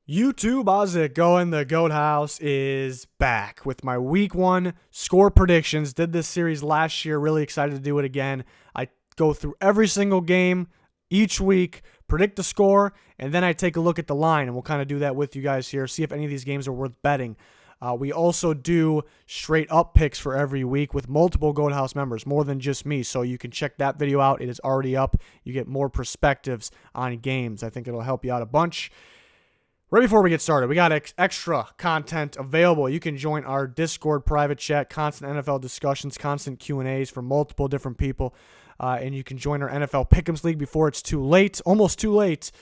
YouTube, how's it going? The Goat House is back with my week one score predictions. Did this series last year. Really excited to do it again. I go through every single game each week, predict the score, and then I take a look at the line, and we'll kind of do that with you guys here, see if any of these games are worth betting. We also do straight up picks for every week with multiple Goat House members, more than just me. So you can check that video out. It is already up. You get more perspectives on games. I think it'll help you out a bunch. Right before we get started, we got extra content available. You can join our Discord private chat, constant NFL discussions, constant Q&As from multiple different people, and you can join our NFL Pick'ems League before it's too late, almost too late.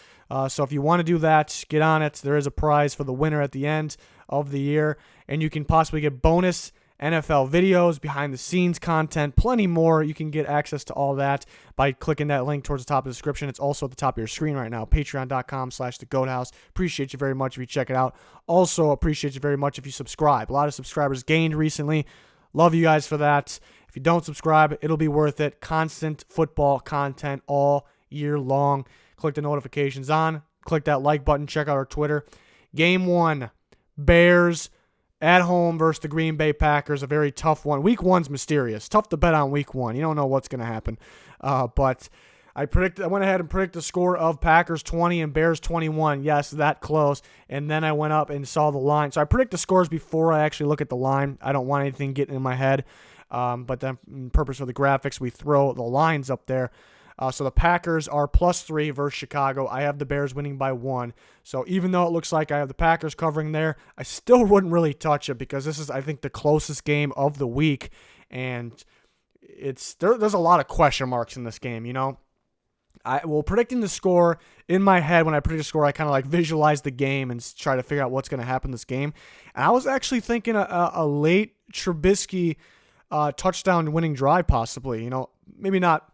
So if you want to do that, get on it. There is a prize for the winner at the end of the year, and you can possibly get bonus NFL videos, behind-the-scenes content, plenty more. You can get access to all that by clicking that link towards the top of the description. It's also at the top of your screen right now, patreon.com/thegoathouse. Appreciate you very much if you check it out. Also appreciate you very much if you subscribe. A lot of subscribers gained recently. Love you guys for that. If you don't subscribe, it'll be worth it. Constant football content all year long. Click the notifications on. Click that like button. Check out our Twitter. Game 1, Bears at home versus the Green Bay Packers, a very tough one. Week 1's mysterious. Tough to bet on week 1. You don't know what's going to happen. But I went ahead and predicted the score of Packers 20 and Bears 21. Yes, that close. And then I went up and saw the line. So I predict the scores before I actually look at the line. I don't want anything getting in my head. But then, for purpose of the graphics, we throw the lines up there. So the Packers are +3 versus Chicago. I have the Bears winning by 1. So even though it looks like I have the Packers covering there, I still wouldn't really touch it because this is, I think, the closest game of the week. And there's a lot of question marks in this game, you know. Predicting the score in my head, when I predict the score, I kind of like visualize the game and try to figure out what's going to happen in this game. And I was actually thinking a late Trubisky touchdown winning drive possibly. You know, maybe not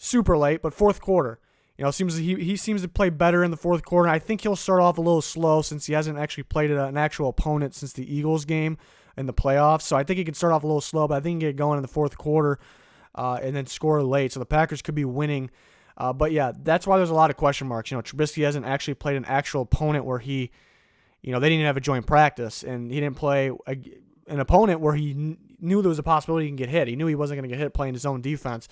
super late, but fourth quarter. You know, he seems to play better in the fourth quarter. I think he'll start off a little slow since he hasn't actually played an actual opponent since the Eagles game in the playoffs. So I think he can start off a little slow, but I think he can get going in the fourth quarter and then score late. So the Packers could be winning. But yeah, that's why there's a lot of question marks. You know, Trubisky hasn't actually played an actual opponent where they didn't even have a joint practice, and he didn't play an opponent where he knew there was a possibility he can get hit. He knew he wasn't going to get hit playing his own defense.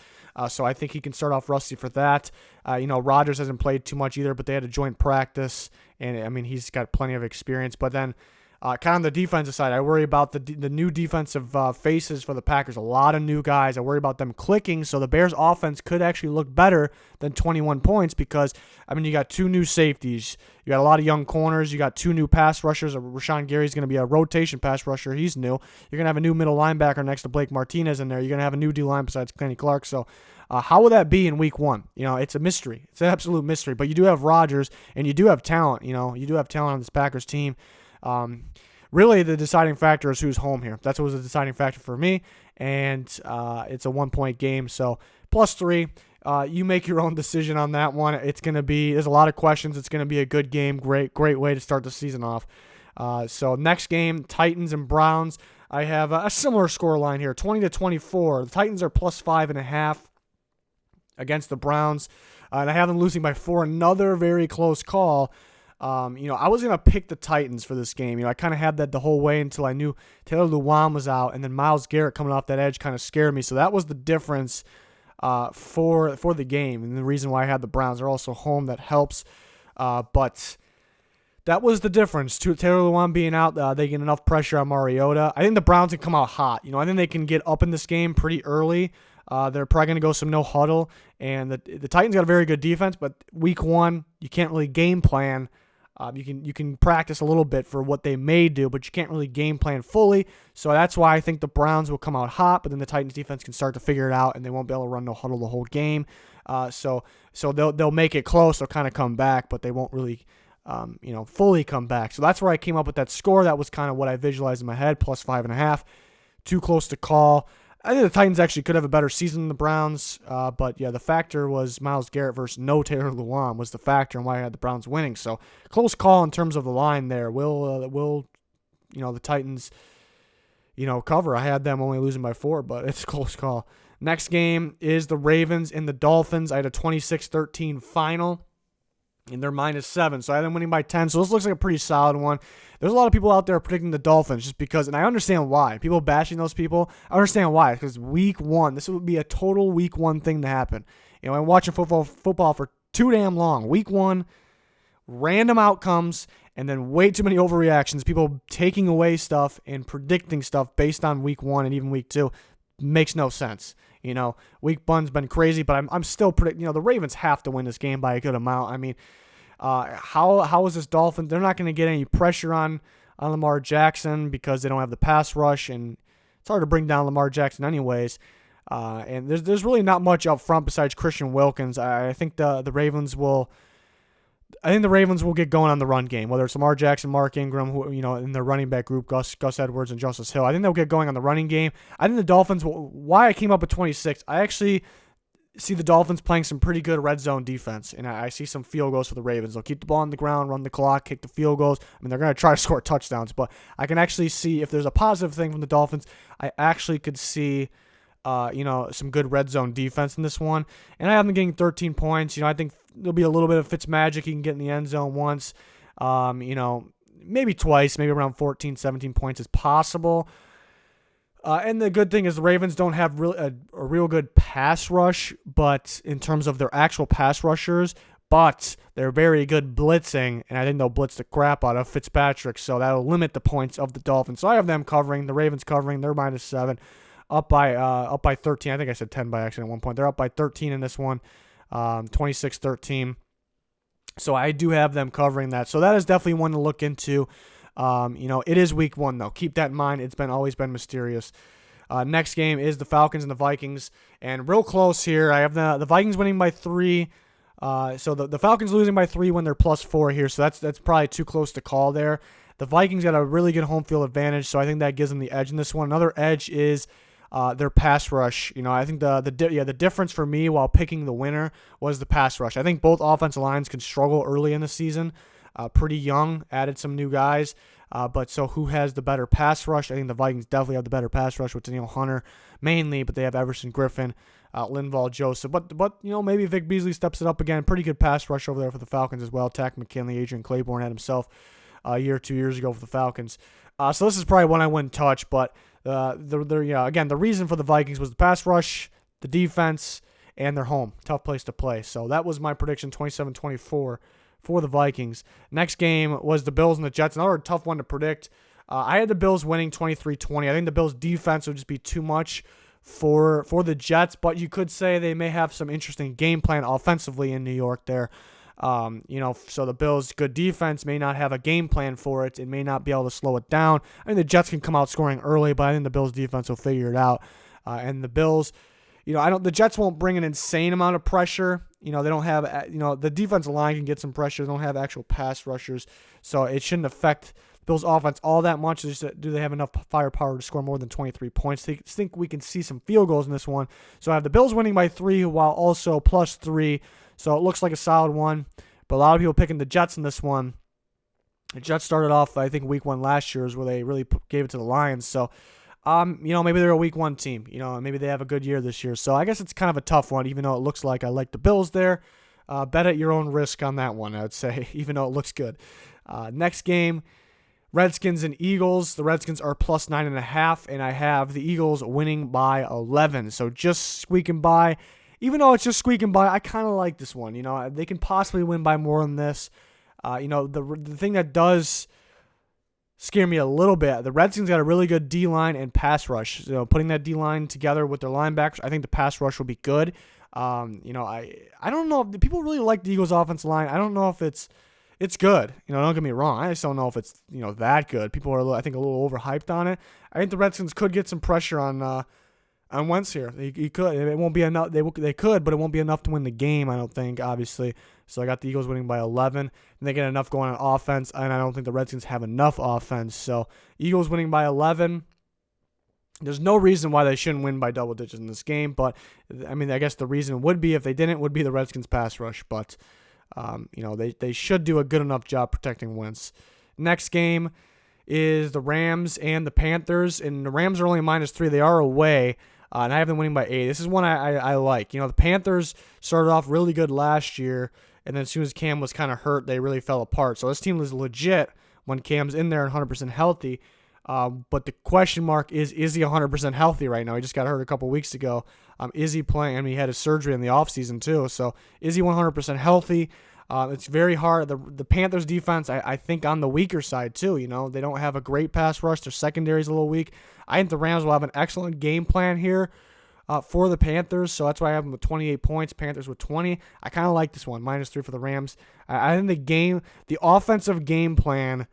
So I think he can start off rusty for that. Rodgers hasn't played too much either, but they had a joint practice, and I mean, he's got plenty of experience. But then kind of on the defensive side, I worry about the new defensive faces for the Packers. A lot of new guys. I worry about them clicking, so the Bears' offense could actually look better than 21 points because, I mean, you got 2 new safeties. You got a lot of young corners. You got 2 new pass rushers. Rashawn Gary's going to be a rotation pass rusher. He's new. You're going to have a new middle linebacker next to Blake Martinez in there. You're going to have a new D-line besides Kenny Clark. So how will that be in week 1? You know, it's a mystery. It's an absolute mystery. But you do have Rodgers, and you do have talent. You know, you do have talent on this Packers team. Really, the deciding factor is who's home here. That's what was the deciding factor for me, and it's a 1-point game, so +3. You make your own decision on that one. There's a lot of questions. It's going to be a good game. Great way to start the season off. So next game, Titans and Browns. I have a similar score line here, 20-24. The Titans are +5.5 against the Browns, and I have them losing by 4. Another very close call. I was going to pick the Titans for this game. I kind of had that the whole way until I knew Taylor Lewan was out, and then Myles Garrett coming off that edge kind of scared me. So that was the difference for the game, and the reason why I had the Browns. Are also home. That helps. But that was the difference. Taylor Lewan being out, they get enough pressure on Mariota. I think the Browns can come out hot. I think they can get up in this game pretty early. They're probably going to go some no huddle, and the Titans got a very good defense, but week 1, you can't really game plan. You can practice a little bit for what they may do, but you can't really game plan fully. So that's why I think the Browns will come out hot, but then the Titans defense can start to figure it out, and they won't be able to run no huddle the whole game. So they'll make it close. They'll kind of come back, but they won't really fully come back. So that's where I came up with that score. That was kind of what I visualized in my head, +5.5. Too close to call. I think the Titans actually could have a better season than the Browns, but yeah, the factor was Myles Garrett versus no Taylor Lewan was the factor and why I had the Browns winning. So close call in terms of the line there. Will the Titans cover? I had them only losing by 4, but it's a close call. Next game is the Ravens and the Dolphins. I had a 26-13 final. and they're -7. So I have them winning by 10. So this looks like a pretty solid one. There's a lot of people out there predicting the Dolphins just because, and I understand why. People bashing those people, I understand why. Because week one, this would be a total week one thing to happen. I'm watching football for too damn long. Week one, random outcomes, and then way too many overreactions. People taking away stuff and predicting stuff based on week one and even week two makes no sense. Week one's been crazy, but I'm still predicting. The Ravens have to win this game by a good amount. I mean, how is this Dolphins? They're not going to get any pressure on Lamar Jackson because they don't have the pass rush, and it's hard to bring down Lamar Jackson anyways. And there's really not much up front besides Christian Wilkins. I think the Ravens will. I think the Ravens will get going on the run game, whether it's Lamar Jackson, Mark Ingram, who in their running back group, Gus Edwards, and Justice Hill. I think they'll get going on the running game. I think the Dolphins will. Why I came up with 26, I actually see the Dolphins playing some pretty good red zone defense, and I see some field goals for the Ravens. They'll keep the ball on the ground, run the clock, kick the field goals. I mean, they're going to try to score touchdowns, but I can actually see if there's a positive thing from the Dolphins, I actually could see some good red zone defense in this one. And I have them getting 13 points. I think there'll be a little bit of Fitzmagic. He can get in the end zone once, maybe twice, maybe around 14, 17 points is possible. And the good thing is the Ravens don't have a real good pass rush, but in terms of their actual pass rushers, but they're very good blitzing, and I think they'll blitz the crap out of Fitzpatrick, so that'll limit the points of the Dolphins. So I have them covering, the Ravens covering, they're -7. Up by 13. I think I said 10 by accident at one point. They're up by 13 in this one, 26-13. So I do have them covering that. So that is definitely one to look into. It is week one, though. Keep that in mind. It's always been mysterious. Next game is the Falcons and the Vikings. And real close here. I have the Vikings winning by 3. So the Falcons losing by 3 when they're +4 here. So that's probably too close to call there. The Vikings got a really good home field advantage, so I think that gives them the edge in this one. Another edge is their pass rush. I think the difference for me while picking the winner was the pass rush. I think both offensive lines can struggle early in the season. Pretty young, added some new guys. But so who has the better pass rush? I think the Vikings definitely have the better pass rush with Daniel Hunter mainly, but they have Everson Griffin, Linval Joseph. But maybe Vic Beasley steps it up again. Pretty good pass rush over there for the Falcons as well. Tack McKinley, Adrian Claiborne had himself a year or 2 years ago for the Falcons. So this is probably one I wouldn't touch, but again, the reason for the Vikings was the pass rush, the defense, and their home. Tough place to play. So that was my prediction, 27-24 for the Vikings. Next game was the Bills and the Jets. Another tough one to predict. I had the Bills winning 23-20. I think the Bills' defense would just be too much for the Jets, but you could say they may have some interesting game plan offensively in New York there. So the Bills' good defense may not have a game plan for it. It may not be able to slow it down. I mean, the Jets can come out scoring early, but I think the Bills' defense will figure it out. And the Bills, the Jets won't bring an insane amount of pressure. They don't have, the defensive line can get some pressure. They don't have actual pass rushers, so it shouldn't affect Bills' offense all that much. Do they have enough firepower to score more than 23 points? I think we can see some field goals in this one. So I have the Bills winning by 3 while also +3. So it looks like a solid one, but a lot of people picking the Jets in this one. The Jets started off, I think, week 1 last year is where they really gave it to the Lions. So, maybe they're a week 1 team. Maybe they have a good year this year. So I guess it's kind of a tough one, even though it looks like I like the Bills there. Bet at your own risk on that one, I would say, even though it looks good. Next game, Redskins and Eagles. The Redskins are +9.5, and I have the Eagles winning by 11. So just squeaking by. Even though it's just squeaking by, I kind of like this one. They can possibly win by more than this. The thing that does scare me a little bit, the Redskins got a really good D-line and pass rush. Putting that D-line together with their linebackers, I think the pass rush will be good. I don't know if people really like the Eagles' offensive line. I don't know if it's good. Don't get me wrong. I just don't know if it's that good. People are, I think, a little overhyped on it. I think the Redskins could get some pressure on Wentz here. He could. It won't be enough. They could, but it won't be enough to win the game, I don't think, obviously. So I got the Eagles winning by 11. And they get enough going on offense, and I don't think the Redskins have enough offense. So Eagles winning by 11. There's no reason why they shouldn't win by double digits in this game, but, I guess the reason would be, if they didn't, would be the Redskins pass rush. But, they should do a good enough job protecting Wentz. Next game is the Rams and the Panthers, and the Rams are only -3. They are away. And I have them winning by 8. This is one I like. The Panthers started off really good last year, And then as soon as Cam was kind of hurt, they really fell apart. So this team was legit when Cam's in there and 100% healthy. But the question mark is he 100% healthy right now? He just got hurt a couple weeks ago. Is he playing? I mean, he had his surgery in the offseason too. So is he 100% healthy? It's very hard. The Panthers defense, I think, on the weaker side too. They don't have a great pass rush. Their secondary's a little weak. I think the Rams will have an excellent game plan here for the Panthers. So that's why I have them with 28 points. Panthers with 20. I kind of like this one, -3 for the Rams. I think the offensive game plan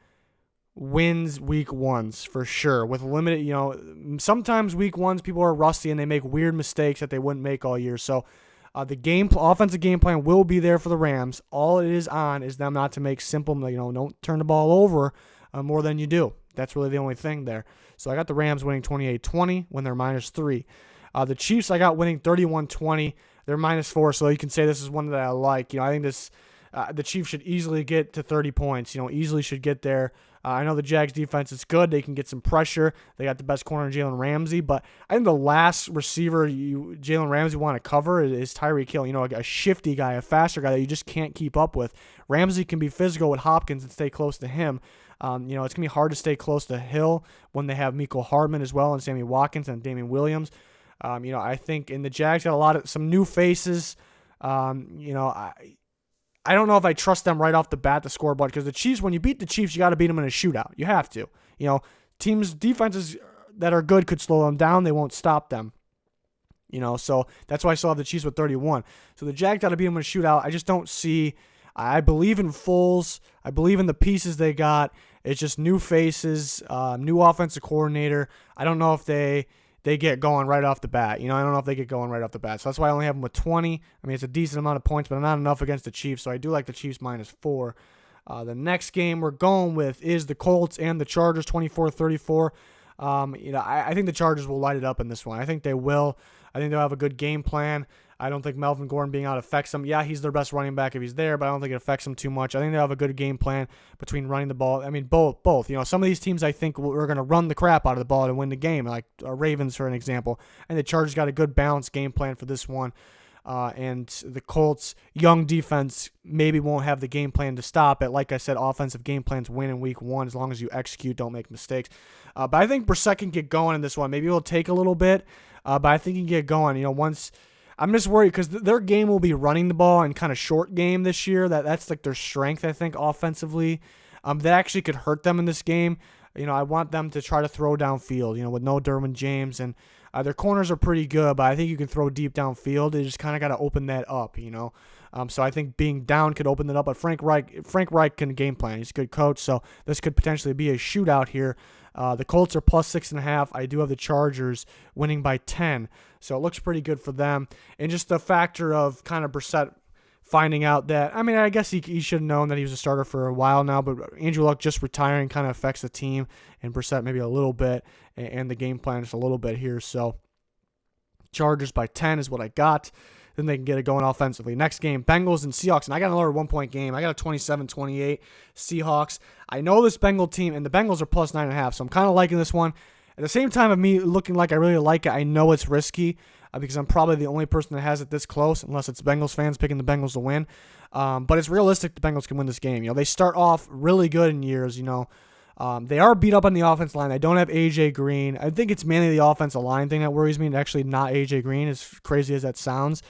wins week ones for sure with limited, sometimes week ones people are rusty and they make weird mistakes that they wouldn't make all year. So the offensive game plan will be there for the Rams. All it is on is them not to make simple, don't turn the ball over more than you do. That's really the only thing there. So I got the Rams winning 28-20 when they're -3. The Chiefs I got winning 31-20. They're -4, so you can say this is one that I like. I think the Chiefs should easily get to 30 points. Easily should get there. I know the Jags defense is good. They can get some pressure. They got the best corner, Jalen Ramsey. But I think the last receiver Jalen Ramsey want to cover is Tyreek Hill. A shifty guy, a faster guy that you just can't keep up with. Ramsey can be physical with Hopkins and stay close to him. It's going to be hard to stay close to Hill when they have Mecole Hardman as well and Sammy Watkins and Damian Williams. I think in the Jags got some new faces. I don't know if I trust them right off the bat to score, but because the Chiefs, when you beat the Chiefs, you got to beat them in a shootout. You have to. Teams' defenses that are good could slow them down. They won't stop them. So that's why I still have the Chiefs with 31. So the Jags got to beat them in a shootout. I just don't see. I believe in Foles. I believe in the pieces they got. It's just new faces, new offensive coordinator. I don't know if they get going right off the bat. I don't know if they get going right off the bat. So that's why I only have them with 20. I mean, it's a decent amount of points, but not enough against the Chiefs. So I do like the Chiefs -4. The next game we're going with is the Colts and the Chargers, 24-34. I think the Chargers will light it up in this one. I think they will. I think they'll have a good game plan. I don't think Melvin Gordon being out affects them. Yeah, he's their best running back if he's there, but I don't think it affects them too much. I think they'll have a good game plan between running the ball. I mean, both. Some of these teams I think are going to run the crap out of the ball to win the game, like Ravens for an example. And the Chargers got a good balanced game plan for this one. And the Colts' young defense maybe won't have the game plan to stop it. Like I said, offensive game plans win in week one as long as you execute, don't make mistakes. But I think Brissett can get going in this one. Maybe it'll take a little bit, but I think he can get going. Once I'm just worried because their game will be running the ball and kind of short game this year. That's like their strength, I think, offensively. That actually could hurt them in this game. I want them to try to throw downfield, with no Derwin James. And their corners are pretty good, but I think you can throw deep downfield. They just kind of got to open that up, So I think being down could open that up. But Frank Reich can game plan. He's a good coach, so this could potentially be a shootout here. The Colts are +6.5. I do have the Chargers winning by 10. So it looks pretty good for them. And just the factor of kind of Brissett finding out that, I guess he should have known that he was a starter for a while now, but Andrew Luck just retiring kind of affects the team and Brissett maybe a little bit and the game plan just a little bit here. So Chargers by 10 is what I got. Then they can get it going offensively. Next game, Bengals and Seahawks. And I got another 1-point game. I got a 27-28 Seahawks. I know this Bengal team, and the Bengals are +9.5, so I'm kind of liking this one. At the same time of me looking like I really like it, I know it's risky because I'm probably the only person that has it this close, unless it's Bengals fans picking the Bengals to win. But it's realistic the Bengals can win this game. They start off really good in years, They are beat up on the offense line. They don't have A.J. Green. I think it's mainly the offensive line thing that worries me, and actually not A.J. Green, as crazy as that sounds.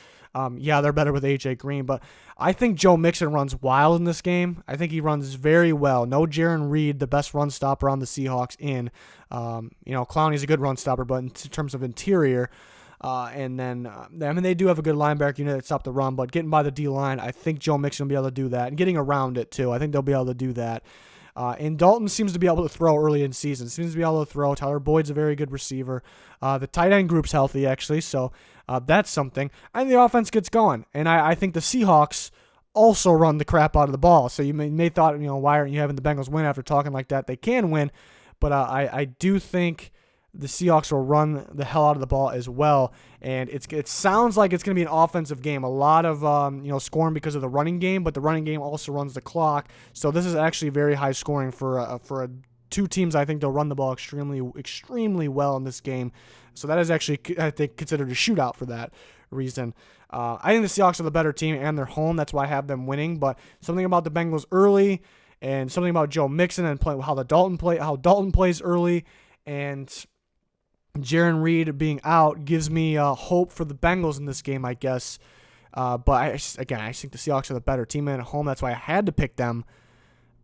Yeah, they're better with A.J. Green, but I think Joe Mixon runs wild in this game. I think he runs very well. No Jaron Reed, the best run stopper on the Seahawks in. Clowney's a good run stopper, but in terms of interior, and then, they do have a good linebacker unit that stop the run, but getting by the D-line, I think Joe Mixon will be able to do that, and getting around it, too. I think they'll be able to do that. And Dalton seems to be able to throw early in season. Seems to be able to throw. Tyler Boyd's a very good receiver. The tight end group's healthy, actually, so that's something. And the offense gets going. And I think the Seahawks also run the crap out of the ball. So you may thought, why aren't you having the Bengals win after talking like that? They can win, but I do think the Seahawks will run the hell out of the ball as well. And it sounds like it's going to be an offensive game. A lot of scoring because of the running game, but the running game also runs the clock. So this is actually very high scoring for two teams. I think they'll run the ball extremely well in this game. So that is actually, I think, considered a shootout for that reason. I think the Seahawks are the better team and they're home. That's why I have them winning. But something about the Bengals early, and something about Joe Mixon and how Dalton plays early, and Jaron Reed being out gives me hope for the Bengals in this game, I guess. But I think the Seahawks are the better team at home. That's why I had to pick them.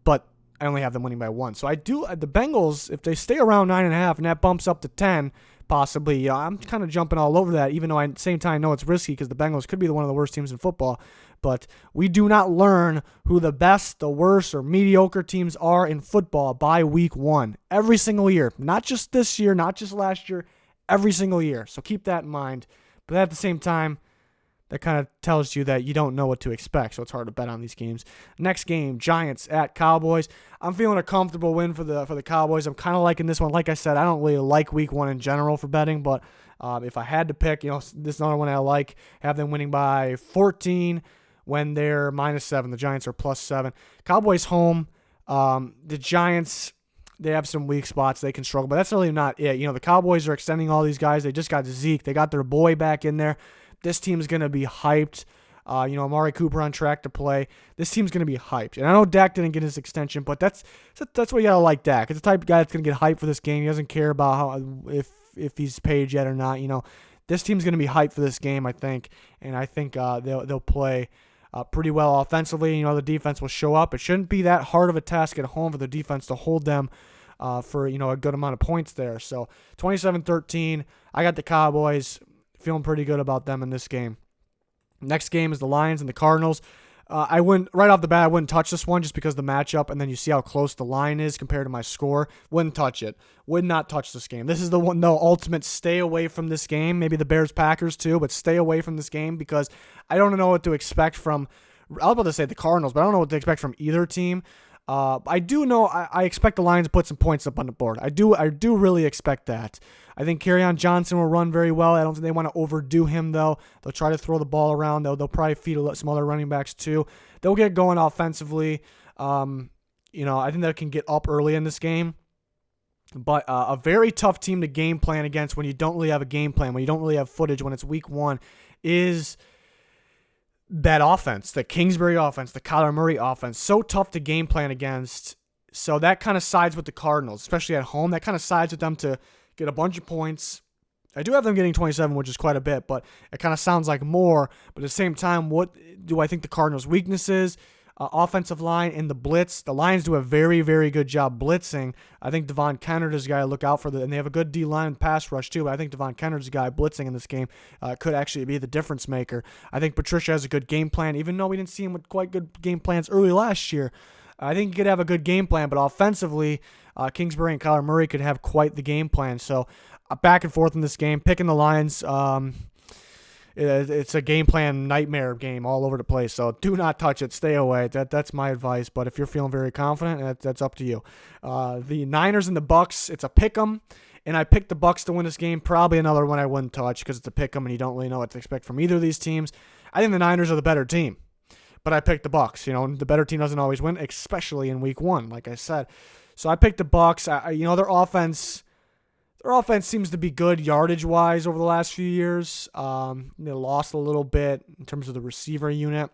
But I only have them winning by 1. So I do the Bengals, if they stay around 9.5 and that bumps up to 10, possibly. I'm kind of jumping all over that, even though at the same time I know it's risky because the Bengals could be one of the worst teams in football. But we do not learn who the best, the worst, or mediocre teams are in football by week 1. Every single year. Not just this year, not just last year, every single year. So keep that in mind. But at the same time, that kind of tells you that you don't know what to expect, so it's hard to bet on these games. Next game, Giants at Cowboys. I'm feeling a comfortable win for the Cowboys. I'm kind of liking this one. Like I said, I don't really like week 1 in general for betting, but if I had to pick, this is another one I like. Have them winning by 14 when they're -7. The Giants are +7. Cowboys home. The Giants, they have some weak spots. They can struggle, but that's really not it. The Cowboys are extending all these guys. They just got Zeke. They got their boy back in there. This team's going to be hyped. Amari Cooper on track to play. This team's going to be hyped. And I know Dak didn't get his extension, but that's what you got to like Dak. It's the type of guy that's going to get hyped for this game. He doesn't care about if he's paid yet or not. This team's going to be hyped for this game, I think. And I think they'll play pretty well offensively. The defense will show up. It shouldn't be that hard of a task at home for the defense to hold them for a good amount of points there. So 27-13. I got the Cowboys. Feeling pretty good about them in this game. Next game is the Lions and the Cardinals. I wouldn't touch this one just because of the matchup, and then you see how close the line is compared to my score. Wouldn't touch it. Would not touch this game. This is the one, ultimate stay away from this game. Maybe the Bears-Packers too, but stay away from this game because I don't know what to expect from, I was about to say the Cardinals, but I don't know what to expect from either team. I do know I expect the Lions to put some points up on the board. I do really expect that. I think Kerryon Johnson will run very well. I don't think they want to overdo him, though. They'll try to throw the ball around. They'll probably feed some other running backs, too. They'll get going offensively. I think they can get up early in this game. But a very tough team to game plan against when you don't really have a game plan, when you don't really have footage, when it's week 1, is that offense, the Kingsbury offense, the Kyler Murray offense. So tough to game plan against. So that kind of sides with the Cardinals, especially at home. That kind of sides with them to get a bunch of points. I do have them getting 27, which is quite a bit, but it kind of sounds like more. But at the same time, what do I think the Cardinals' weakness is? Offensive line and the blitz. The Lions do a very, very good job blitzing. I think Devon Kennard is a guy to look out for, and they have a good D-line pass rush too. But I think Devon Kennard's a guy blitzing in this game could actually be the difference maker. I think Patricia has a good game plan, even though we didn't see him with quite good game plans early last year. I think he could have a good game plan, but offensively, Kingsbury and Kyler Murray could have quite the game plan. So back and forth in this game, picking the Lions. It's a game plan nightmare game all over the place. So do not touch it. Stay away. That's my advice. But if you're feeling very confident, that's up to you. The Niners and the Bucks, it's a pick 'em. And I picked the Bucks to win this game. Probably another one I wouldn't touch because it's a pick 'em and you don't really know what to expect from either of these teams. I think the Niners are the better team. But I picked the Bucks. The better team doesn't always win, especially in week 1, like I said. So I picked the Bucks. Their offense seems to be good yardage-wise over the last few years. They lost a little bit in terms of the receiver unit.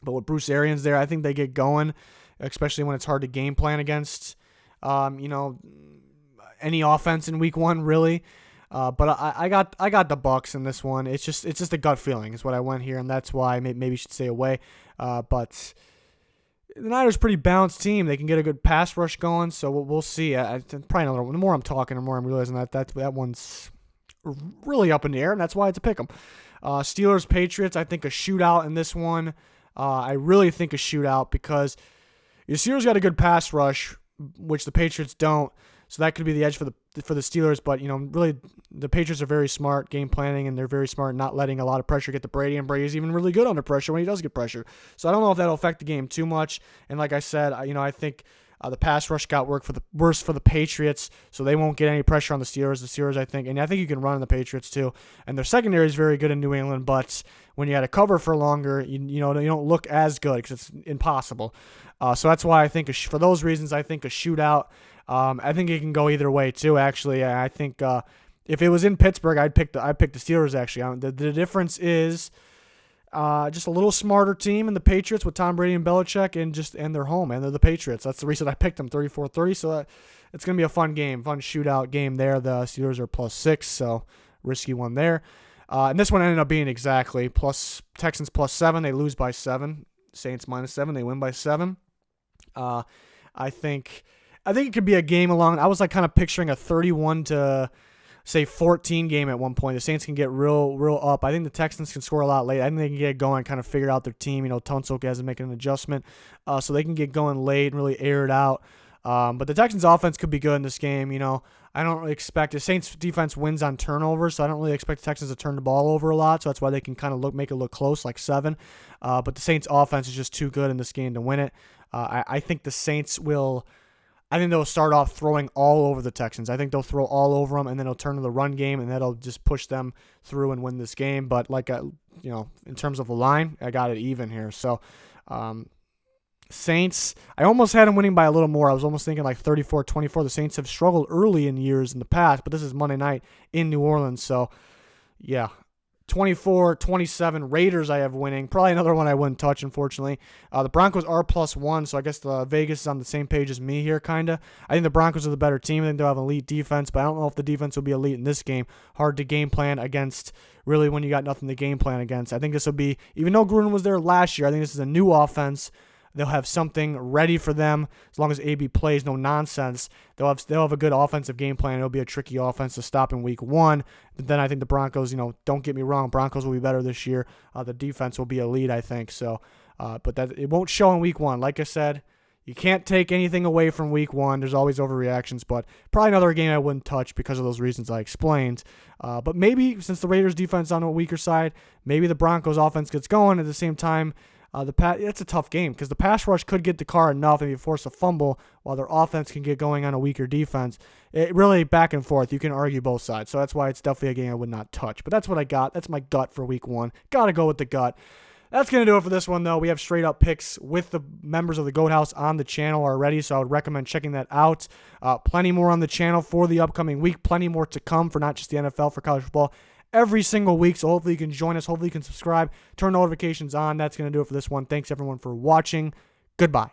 But with Bruce Arians there, I think they get going, especially when it's hard to game plan against, any offense in week 1, really. But I got the Bucks in this one. It's just a gut feeling is what I went here, and that's why maybe you should stay away. But the Niners are a pretty balanced team. They can get a good pass rush going, so we'll see. Probably another one. The more I'm talking, the more I'm realizing that one's really up in the air, and that's why it's a pick 'em. Steelers, Patriots, I think a shootout in this one. I really think a shootout because the Steelers got a good pass rush, which the Patriots don't. So that could be the edge for the Steelers, but really the Patriots are very smart game planning, and they're very smart not letting a lot of pressure get to Brady, and Brady's even really good under pressure when he does get pressure. So I don't know if that'll affect the game too much. And like I said, I think the pass rush got worse for the Patriots, so they won't get any pressure on the Steelers. The Steelers, I think you can run on the Patriots too. And their secondary is very good in New England, but when you had to cover for longer, you don't look as good because it's impossible. So that's why I think for those reasons, I think a shootout. I think it can go either way too. Actually, I think if it was in Pittsburgh, I'd pick the Steelers. Actually, the difference is Just a little smarter team in the Patriots with Tom Brady and Belichick, and they're home, and they're the Patriots. That's the reason I picked them 34-30. So it's going to be a fun game, fun shootout game there. The Steelers are +6, so risky one there. And this one ended up being exactly Texans +7. They lose by 7. Saints -7. They win by 7. I think it could be a game along. I was like kind of picturing a 31 to say 14 game at one point. The Saints can get real up. I think the Texans can score a lot late. I think they can get going, kind of figure out their team. Tunsil has to make an adjustment, so they can get going late and really air it out. But the Texans offense could be good in this game. I don't really expect the Saints defense wins on turnovers, so I don't really expect the Texans to turn the ball over a lot. So that's why they can kind of make it look close, like 7. But the Saints offense is just too good in this game to win it. I think the Saints will. I think they'll start off throwing all over the Texans. I think they'll throw all over them, and then they'll turn to the run game, and that'll just push them through and win this game. But in terms of the line, I got it even here. So, Saints, I almost had them winning by a little more. I was almost thinking like 34-24. The Saints have struggled early in years in the past, but this is Monday night in New Orleans. So, yeah. 24-27 Raiders I have winning. Probably another one I wouldn't touch, unfortunately. The Broncos are +1, so I guess the Vegas is on the same page as me here, kind of. I think the Broncos are the better team. I think they'll have elite defense, but I don't know if the defense will be elite in this game. Hard to game plan against, really, when you got nothing to game plan against. I think this will be, even though Gruden was there last year, I think this is a new offense. They'll have something ready for them as long as AB plays, no nonsense. They'll have a good offensive game plan. It'll be a tricky offense to stop in week 1. But then I think the Broncos, don't get me wrong, Broncos will be better this year. The defense will be elite, I think. So, but that it won't show in week 1. Like I said, you can't take anything away from week 1. There's always overreactions, but probably another game I wouldn't touch because of those reasons I explained. But maybe since the Raiders defense is on a weaker side, maybe the Broncos offense gets going at the same time. It's a tough game because the pass rush could get the car enough and you force a fumble while their offense can get going on a weaker defense. It really back and forth. You can argue both sides. So that's why it's definitely a game I would not touch. But that's what I got. That's my gut for week 1. Got to go with the gut. That's going to do it for this one, though. We have straight up picks with the members of the Goat House on the channel already, so I would recommend checking that out. Plenty more on the channel for the upcoming week. Plenty more to come for not just the NFL, for college football every single week. So hopefully you can join us. Hopefully you can subscribe, turn notifications on. That's going to do it for this one. Thanks, everyone, for watching. Goodbye.